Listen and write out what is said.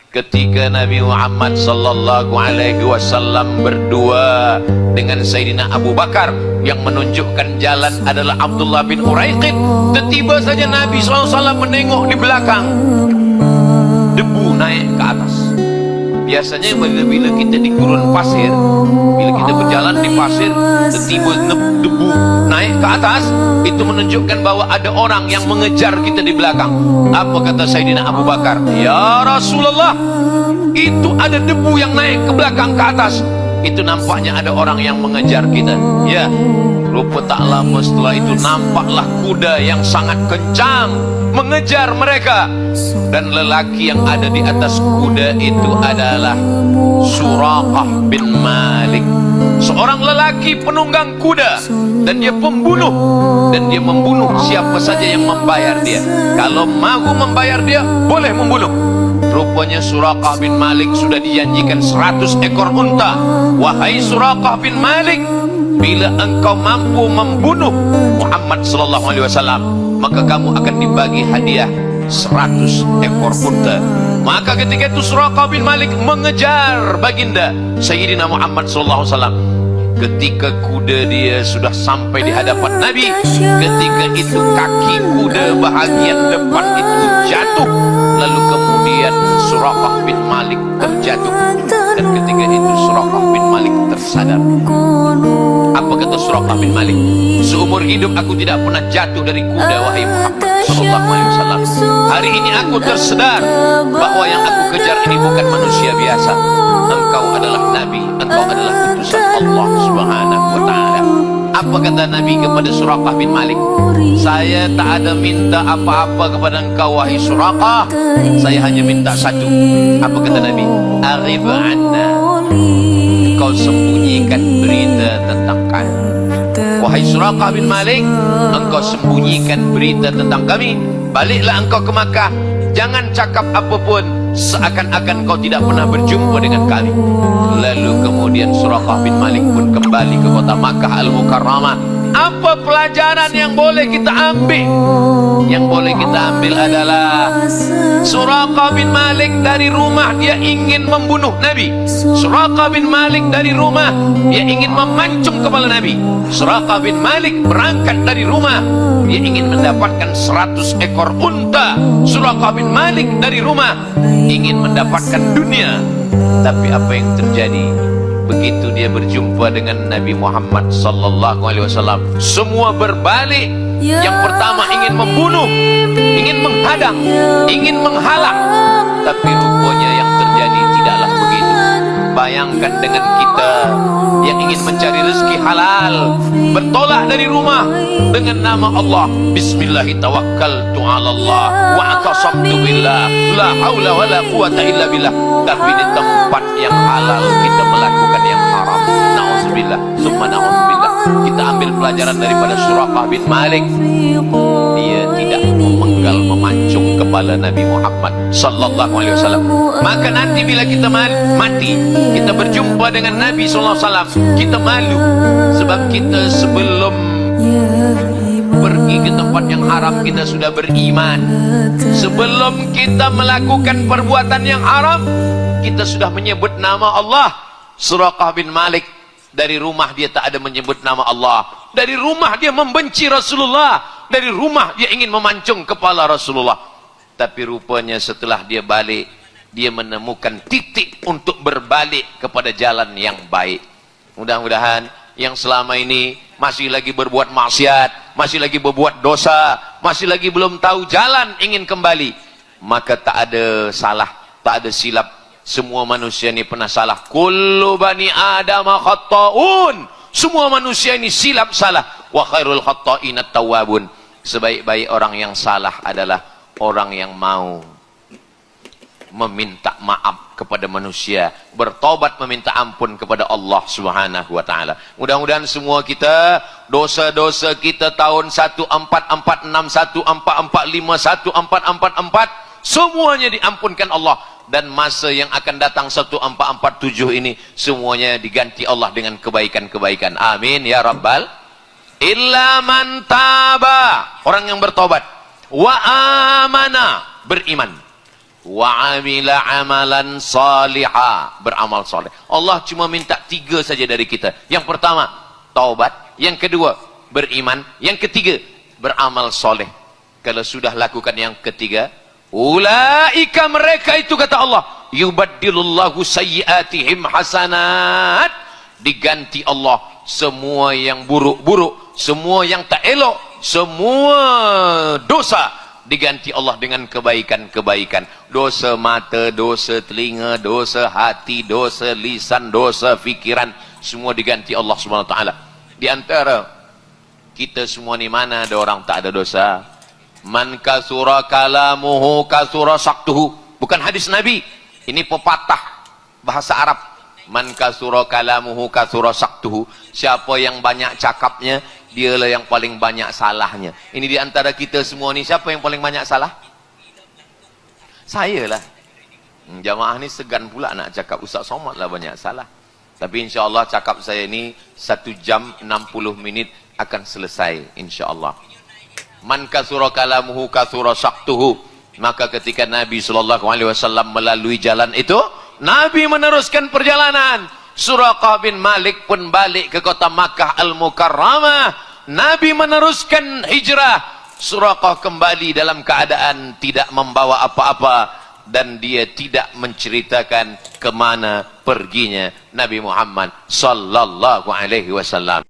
ketika Nabi Muhammad sallallahu alaihi wasallam berdua dengan Sayyidina Abu Bakar, yang menunjukkan jalan adalah Abdullah bin Uraiqid. Tiba saja Nabi SAW menengok di belakang, debu naik ke atas. Biasanya bila kita di gurun pasir, bila kita berjalan di pasir, tiba debu naik ke atas, itu menunjukkan bahwa ada orang yang mengejar kita di belakang. Apa kata Sayyidina Abu Bakar? Ya Rasulullah, itu ada debu yang naik ke belakang ke atas. Itu nampaknya ada orang yang mengejar kita. Ya, rupa tak lama setelah itu nampaklah kuda yang sangat kencang mengejar mereka, dan lelaki yang ada di atas kuda itu adalah Suraqah bin Malik, seorang lelaki penunggang kuda, dan dia pembunuh, dan dia membunuh siapa saja yang membayar dia. Kalau mahu membayar dia, boleh membunuh. Rupanya Suraqah bin Malik sudah dijanjikan 100 ekor unta. Wahai Suraqah bin Malik, bila engkau mampu membunuh Muhammad sallallahu alaihi wasallam, maka kamu akan dibagi hadiah 100 ekor unta. Maka ketika itu Suraqah bin Malik mengejar baginda Sayyidina Muhammad sallallahu alaihi wasallam. Ketika kuda dia sudah sampai di hadapan Nabi, ketika itu kaki kuda bahagian depan itu jatuh, lalu kemudian Suraqah bin Malik terjatuh, dan ketika itu Suraqah bin Malik tersadar. Apa kata Suraqah bin Malik? Seumur hidup aku tidak pernah jatuh dari kuda, wahai Muhammad sallallahu alaihi wasallam. Hari ini aku tersedar bahwa yang aku kejar ini bukan manusia biasa. Engkau adalah Nabi, engkau adalah utusan Allah subhanahu wa ta'ala. Apa kata Nabi kepada Suraqah bin Malik? Saya tak ada minta apa-apa kepada engkau, wahai Suraqah. Saya hanya minta satu. Apa kata Nabi? Aghib anna, engkau sembunyikan berita tentang kami. Wahai Suraqah bin Malik, engkau sembunyikan berita tentang kami. Baliklah engkau ke Makkah, jangan cakap apapun, seakan-akan kau tidak pernah berjumpa dengan kami. Lalu kemudian Suraqah bin Malik pun kembali ke kota Makkah Al-Mukarramah. Apa pelajaran yang boleh kita ambil? Yang boleh kita ambil adalah Suraqah bin Malik dari rumah dia ingin membunuh Nabi. Suraqah bin Malik dari rumah dia ingin memancung kepala Nabi. Suraqah bin Malik berangkat dari rumah dia ingin mendapatkan 100 ekor unta. Suraqah bin Malik dari rumah ingin mendapatkan dunia. Tapi apa yang terjadi? Begitu dia berjumpa dengan Nabi Muhammad sallallahu alaihi wasallam, semua berbalik. Yang pertama ingin membunuh, ingin menghadang, ingin menghalang. Tapi rupanya yang terjadi tidaklah begitu. Bayangkan dengan kita yang ingin mencari rezeki halal, bertolak dari rumah dengan nama Allah, bismillahi tawakkaltu 'ala Allah wa aqsamtu billah la haula wala quwata illa billah. Tapi di tempat yang halal kita melakukan yang haram. Nauzubillah, summa nauzubillah. Kita ambil pelajaran daripada Suraqah bin Malik. Dia tidak memenggal memancung kepala Nabi Muhammad sallallahu alaihi wasallam. Maka nanti bila kita mati, kita berjumpa dengan Nabi sallallahu alaihi wasallam, kita malu sebab kita sebelum pergi ke tempat yang haram kita sudah beriman. Sebelum kita melakukan perbuatan yang haram, kita sudah menyebut nama Allah. Suraqah bin Malik dari rumah dia tak ada menyebut nama Allah. Dari rumah dia membenci Rasulullah. Dari rumah dia ingin memancung kepala Rasulullah. Tapi rupanya setelah dia balik, dia menemukan titik untuk berbalik kepada jalan yang baik. Mudah-mudahan yang selama ini masih lagi berbuat maksiat, masih lagi berbuat dosa, masih lagi belum tahu jalan, ingin kembali, maka tak ada salah, tak ada silap. Semua manusia ini pernah salah. Kullu bani Adam khatta'un. Semua manusia ini silap salah. Wa khairul khatta'in at-tawwabun. Sebaik-baik orang yang salah adalah orang yang mau meminta maaf kepada manusia, bertobat meminta ampun kepada Allah Subhanahu wa taala. Mudah-mudahan semua kita, dosa-dosa kita tahun 1446, 1445, 1444 semuanya diampunkan Allah, dan masa yang akan datang 1447 ini semuanya diganti Allah dengan kebaikan-kebaikan. Amin ya rabbal. Illa man taba, orang yang bertobat, wa amana, beriman, wa amila amalan salihah, beramal soleh. Allah cuma minta 3 saja dari kita. Yang pertama, taubat. Yang kedua, beriman. Yang ketiga, beramal soleh. Kalau sudah lakukan yang ketiga, ulaika, mereka itu kata Allah, yubaddilullahu sayyiatihim hasanat, diganti Allah semua yang buruk-buruk, semua yang tak elok, semua dosa diganti Allah dengan kebaikan-kebaikan. Dosa mata, dosa telinga, dosa hati, dosa lisan, dosa fikiran, semua diganti Allah SWT. Di antara kita semua ni mana ada orang tak ada dosa? Man kasura kalamuhu kasura saktuhu. Bukan hadis Nabi, ini pepatah bahasa Arab. Man kasura kalamuhu kasura saktuhu. Siapa yang banyak cakapnya, dialah yang paling banyak salahnya. Ini di antara kita semua ni, siapa yang paling banyak salah? Saya lah. Jamaah ni segan pula nak cakap Ustaz Somad lah banyak salah. Tapi insyaAllah cakap saya ni 1 jam 60 minit akan selesai insyaAllah. Man kasura kalamuhu kasura saktuhu. Maka ketika Nabi SAW melalui jalan itu, Nabi meneruskan perjalanan. Suraqah bin Malik pun balik ke kota Makkah Al-Mukarramah. Nabi meneruskan hijrah. Suraqah kembali dalam keadaan tidak membawa apa-apa, dan dia tidak menceritakan kemana perginya Nabi Muhammad sallallahu alaihi wasallam.